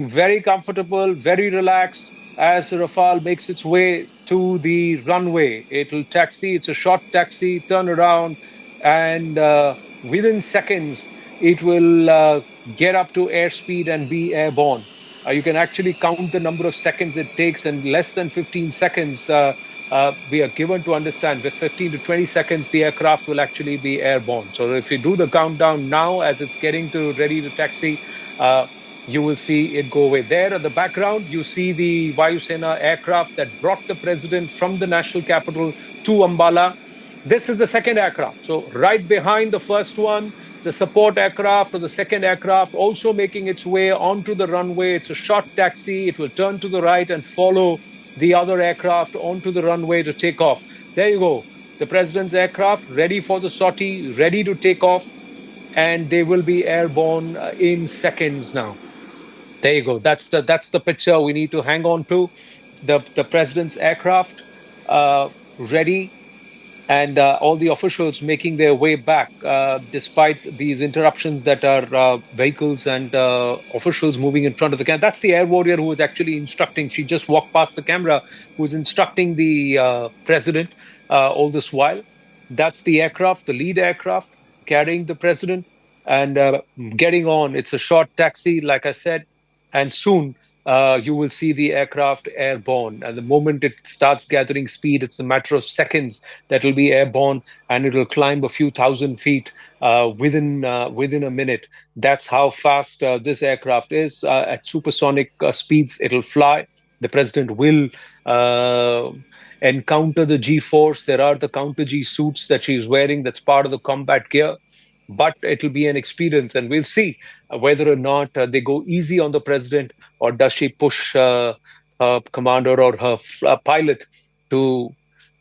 very comfortable, very relaxed as Rafale makes its way to the runway. It will taxi, it's a short taxi, turn around, and within seconds, it will get up to airspeed and be airborne. You can actually count the number of seconds it takes, and less than 15 seconds, we are given to understand with 15 to 20 seconds, the aircraft will actually be airborne. So if you do the countdown now as it's getting to ready to taxi, uh, you will see it go away. There at the background, you see the Vayu Sena aircraft that brought the president from the national capital to Ambala. This is the second aircraft. So right behind the first one, the support aircraft or the second aircraft also making its way onto the runway. It's a short taxi. It will turn to the right and follow the other aircraft onto the runway to take off. There you go. The president's aircraft ready for the sortie, ready to take off, and they will be airborne in seconds now. There you go. That's the picture we need to hang on to. The president's aircraft ready, and all the officials making their way back, despite these interruptions that are vehicles and officials moving in front of the camera. That's the air warrior who was actually instructing. She just walked past the camera, who was instructing the president all this while. That's the aircraft, the lead aircraft carrying the president and getting on. It's a short taxi, like I said, and soon you will see the aircraft airborne. And the moment it starts gathering speed, it's a matter of seconds that will be airborne, and it will climb a few thousand feet within a minute. That's how fast this aircraft is. At supersonic speeds, it'll fly. The president will encounter the G-force. There are the counter G suits that she's wearing. That's part of the combat gear. But it'll be an experience, and we'll see whether or not they go easy on the president, or does she push her commander or her pilot to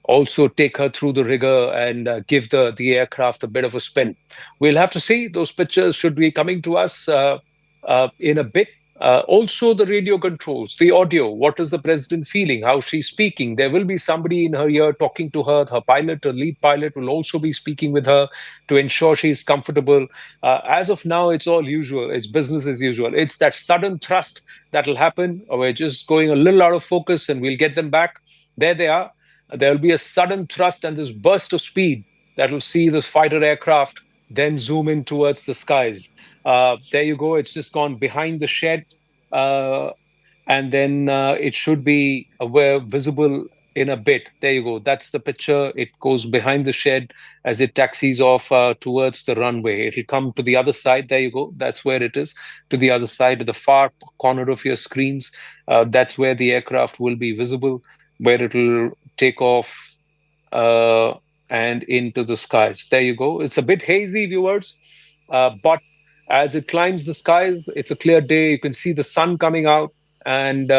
also take her through the rigor and give the aircraft a bit of a spin. We'll have to see. Those pictures should be coming to us in a bit. Also, the radio controls, the audio. What is the president feeling? How she's speaking? There will be somebody in her ear talking to her. Her pilot, her lead pilot, will also be speaking with her to ensure she's comfortable. As of now, it's all usual. It's business as usual. It's that sudden thrust that will happen. We're just going a little out of focus, and we'll get them back. There they are. There will be a sudden thrust and this burst of speed that will see this fighter aircraft then zoom in towards the skies. There you go. It's just gone behind the shed. And then it should be visible in a bit. There you go. That's the picture. It goes behind the shed as it taxis off towards the runway. It'll come to the other side. There you go. That's where it is. To the other side, to the far corner of your screens. That's where the aircraft will be visible, where it'll take off and into the skies. There you go. It's a bit hazy, viewers, but as it climbs the skies, it's a clear day. You can see the sun coming out, and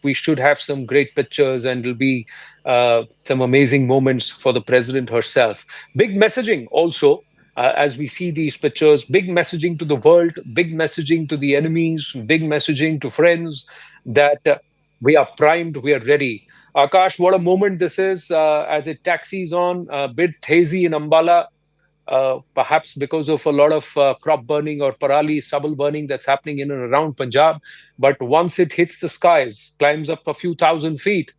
we should have some great pictures, and it'll be some amazing moments for the president herself. Big messaging also. As we see these pictures, big messaging to the world, big messaging to the enemies, big messaging to friends that we are primed, we are ready. Akash, what a moment this is as it taxis on, a bit hazy in Ambala, perhaps because of a lot of crop burning or parali, stubble burning that's happening in and around Punjab. But once it hits the skies, climbs up a few thousand feet,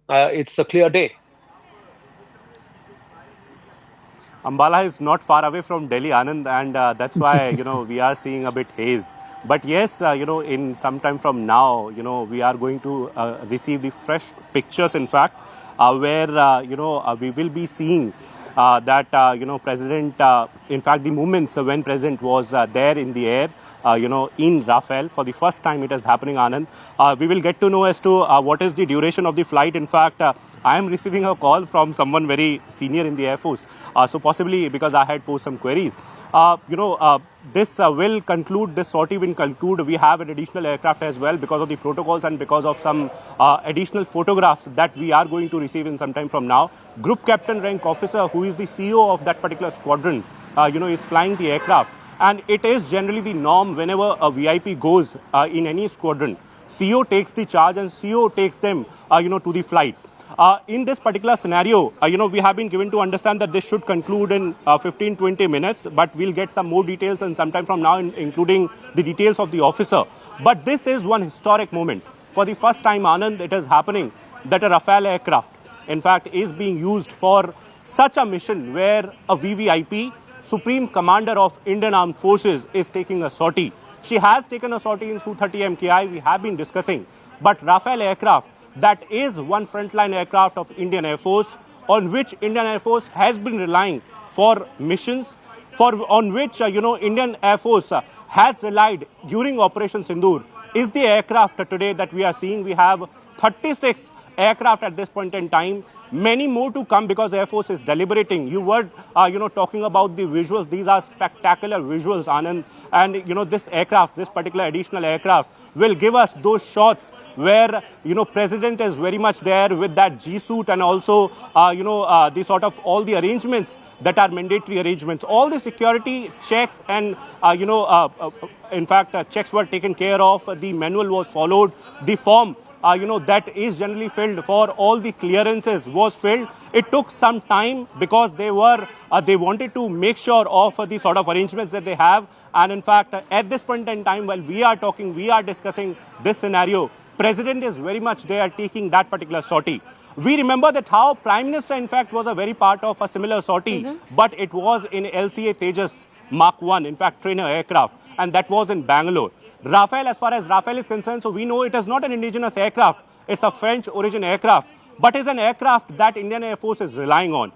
it's a clear day. Ambala is not far away from Delhi, Anand, and that's why, we are seeing a bit haze. But yes, in some time from now, we are going to receive the fresh pictures, in fact, where, we will be seeing that, President, in fact, the moments when President was there in the air, in Rafale. For the first time it is happening, Anand. We will get to know as to what is the duration of the flight. In fact, I am receiving a call from someone very senior in the Air Force. So possibly because I had posed some queries. This will conclude, this sortie will conclude. We have an additional aircraft as well because of the protocols and because of some additional photographs that we are going to receive in some time from now. Group Captain rank officer, who is the CEO of that particular squadron, is flying the aircraft. And it is generally the norm whenever a VIP goes in any squadron. CEO takes the charge and CEO takes them, to the flight. In this particular scenario, we have been given to understand that this should conclude in 15-20 minutes, but we'll get some more details and sometime from now, including the details of the officer. But this is one historic moment. For the first time, Anand, it is happening that a Rafale aircraft, in fact, is being used for such a mission where a VVIP, Supreme Commander of Indian Armed Forces, is taking a sortie. She has taken a sortie in Su-30 MKI, we have been discussing. But Rafale aircraft, that is one frontline aircraft of Indian Air Force, on which Indian Air Force has been relying for missions, on which, Indian Air Force has relied during Operation Sindoor, is the aircraft today that we are seeing. We have 36 aircraft at this point in time. Many more to come because Air Force is deliberating. You were, talking about the visuals. These are spectacular visuals, Anand. And, this aircraft, this particular additional aircraft will give us those shots where, President is very much there with that G-suit and also, the sort of all the arrangements that are mandatory arrangements. All the security checks and, in fact, checks were taken care of. The manual was followed. The form that is generally filled for all the clearances was filled. It took some time because they wanted to make sure of the sort of arrangements that they have. And in fact, at this point in time, while we are talking, we are discussing this scenario, President is very much there taking that particular sortie. We remember that how Prime Minister, in fact, was a very part of a similar sortie, but it was in LCA Tejas Mark 1, in fact, trainer aircraft, and that was in Bangalore. Rafale, as far as Rafale is concerned, so we know it is not an indigenous aircraft. It's a French origin aircraft, but is an aircraft that Indian Air Force is relying on.